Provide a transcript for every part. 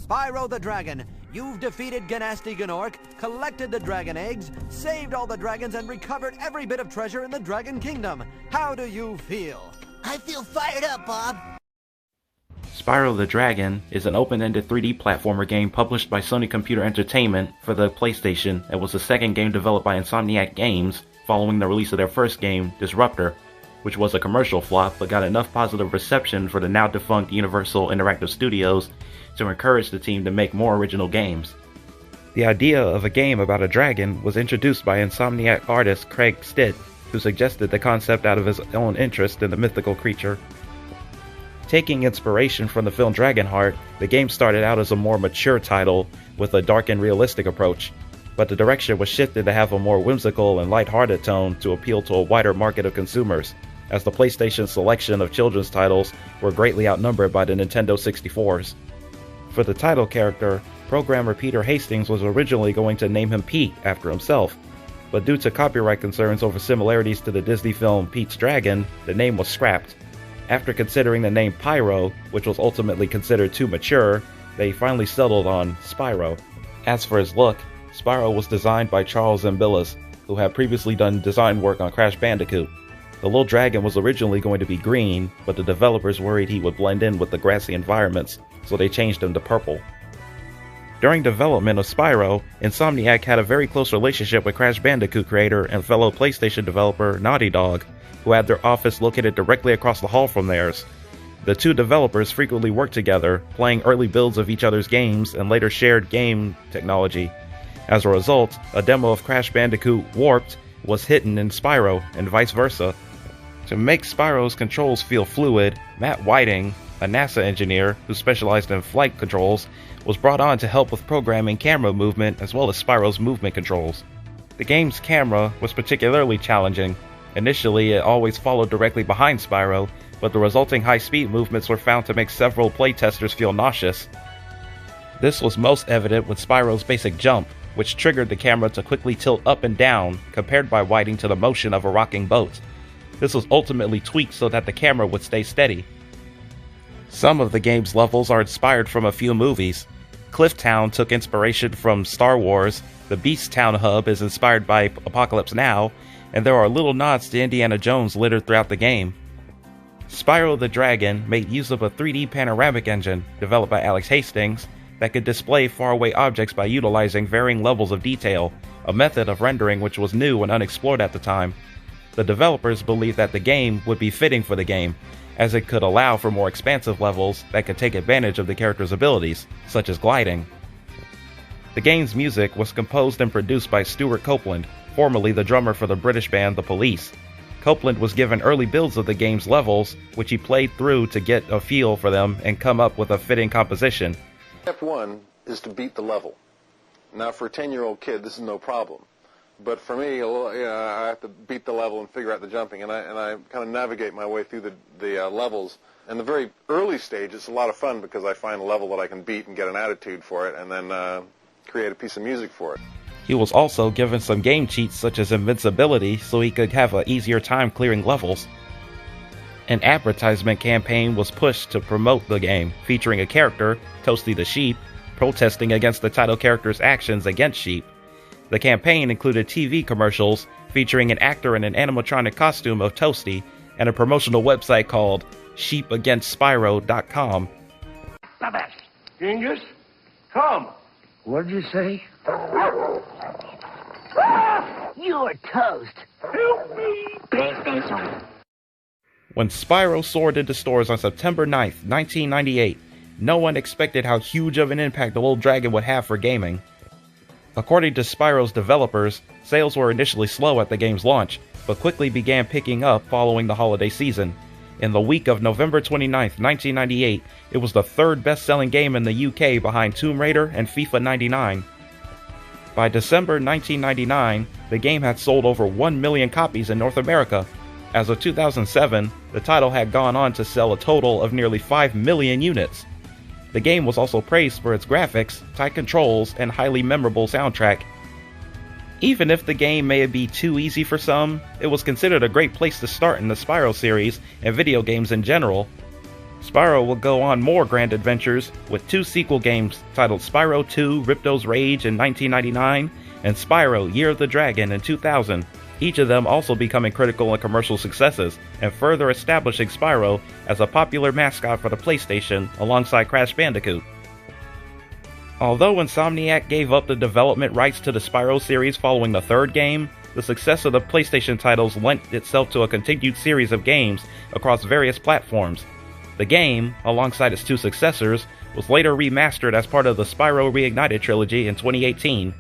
Spyro the Dragon, you've defeated Ganasty Gnorc, collected the dragon eggs, saved all the dragons, and recovered every bit of treasure in the Dragon Kingdom. How do you feel? I feel fired up, Bob. Spyro the Dragon is an open-ended 3D platformer game published by Sony Computer Entertainment for the PlayStation and was the second game developed by Insomniac Games following the release of their first game, Disruptor, which was a commercial flop but got enough positive reception for the now defunct Universal Interactive Studios to encourage the team to make more original games. The idea of a game about a dragon was introduced by Insomniac artist Craig Stitt, who suggested the concept out of his own interest in the mythical creature. Taking inspiration from the film Dragonheart, the game started out as a more mature title with a dark and realistic approach, but the direction was shifted to have a more whimsical and lighthearted tone to appeal to a wider market of consumers, as the PlayStation's selection of children's titles were greatly outnumbered by the Nintendo 64's. For the title character, programmer Peter Hastings was originally going to name him Pete after himself, but due to copyright concerns over similarities to the Disney film Pete's Dragon, the name was scrapped. After considering the name Pyro, which was ultimately considered too mature, they finally settled on Spyro. As for his look, Spyro was designed by Charles Zimbillis, who had previously done design work on Crash Bandicoot. The little dragon was originally going to be green, but the developers worried he would blend in with the grassy environments, so they changed him to purple. During development of Spyro, Insomniac had a very close relationship with Crash Bandicoot creator and fellow PlayStation developer Naughty Dog, who had their office located directly across the hall from theirs. The two developers frequently worked together, playing early builds of each other's games and later shared game technology. As a result, a demo of Crash Bandicoot Warped was hidden in Spyro, and vice versa. To make Spyro's controls feel fluid, Matt Whiting, a NASA engineer who specialized in flight controls, was brought on to help with programming camera movement as well as Spyro's movement controls. The game's camera was particularly challenging. Initially, it always followed directly behind Spyro, but the resulting high-speed movements were found to make several playtesters feel nauseous. This was most evident with Spyro's basic jump, which triggered the camera to quickly tilt up and down, compared by Whiting to the motion of a rocking boat. This was ultimately tweaked so that the camera would stay steady. Some of the game's levels are inspired from a few movies. Clifftown took inspiration from Star Wars, the Beast Town hub is inspired by Apocalypse Now, and there are little nods to Indiana Jones littered throughout the game. Spyro the Dragon made use of a 3D panoramic engine, developed by Alex Hastings, that could display faraway objects by utilizing varying levels of detail, a method of rendering which was new and unexplored at the time. The developers believed that the game would be fitting for the game, as it could allow for more expansive levels that could take advantage of the character's abilities, such as gliding. The game's music was composed and produced by Stuart Copeland, formerly the drummer for the British band The Police. Copeland was given early builds of the game's levels, which he played through to get a feel for them and come up with a fitting composition. Step one is to beat the level. Now for a 10-year-old kid, this is no problem. But for me, I have to beat the level and figure out the jumping, and I kind of navigate my way through the levels. In the very early stage, it's a lot of fun because I find a level that I can beat and get an attitude for it, and then create a piece of music for it. He was also given some game cheats such as invincibility so he could have an easier time clearing levels. An advertisement campaign was pushed to promote the game, featuring a character, Toasty the Sheep, protesting against the title character's actions against sheep. The campaign included TV commercials featuring an actor in an animatronic costume of Toasty and a promotional website called sheepagainstspyro.com. Genghis, come. What'd you say? You're toast. Help me. PlayStation. When Spyro soared into stores on September 9th, 1998, no one expected how huge of an impact the little dragon would have for gaming. According to Spyro's developers, sales were initially slow at the game's launch, but quickly began picking up following the holiday season. In the week of November 29th, 1998, it was the third best-selling game in the UK behind Tomb Raider and FIFA 99. By December 1999, the game had sold over 1 million copies in North America. As of 2007, the title had gone on to sell a total of nearly 5 million units. The game was also praised for its graphics, tight controls, and highly memorable soundtrack. Even if the game may be too easy for some, it was considered a great place to start in the Spyro series and video games in general. Spyro will go on more grand adventures with 2 sequel games titled Spyro 2 Ripto's Rage in 1999 and Spyro Year of the Dragon in 2000, each of them also becoming critical and commercial successes and further establishing Spyro as a popular mascot for the PlayStation alongside Crash Bandicoot. Although Insomniac gave up the development rights to the Spyro series following the 3rd game, the success of the PlayStation titles lent itself to a continued series of games across various platforms. The game, alongside its 2 successors, was later remastered as part of the Spyro Reignited trilogy in 2018.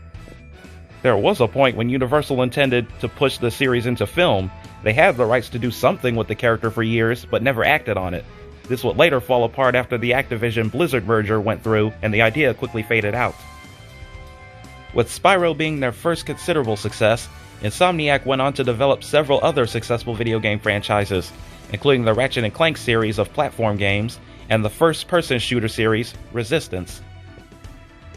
There was a point when Universal intended to push the series into film. They had the rights to do something with the character for years, but never acted on it. This would later fall apart after the Activision Blizzard merger went through and the idea quickly faded out. With Spyro being their first considerable success, Insomniac went on to develop several other successful video game franchises, including the Ratchet & Clank series of platform games and the first-person shooter series, Resistance.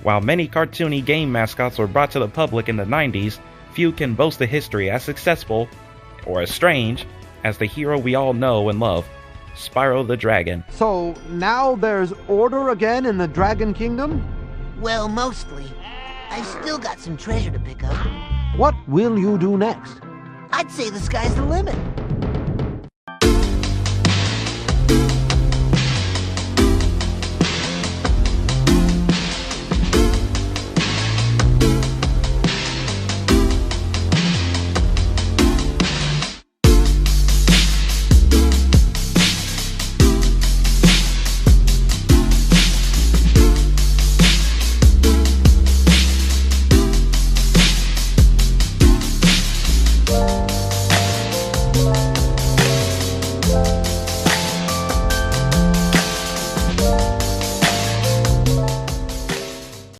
While many cartoony game mascots were brought to the public in the 90s, few can boast a history as successful, or as strange, as the hero we all know and love, Spyro the Dragon. So now there's order again in the Dragon Kingdom? Well, mostly. I've still got some treasure to pick up. What will you do next? I'd say the sky's the limit.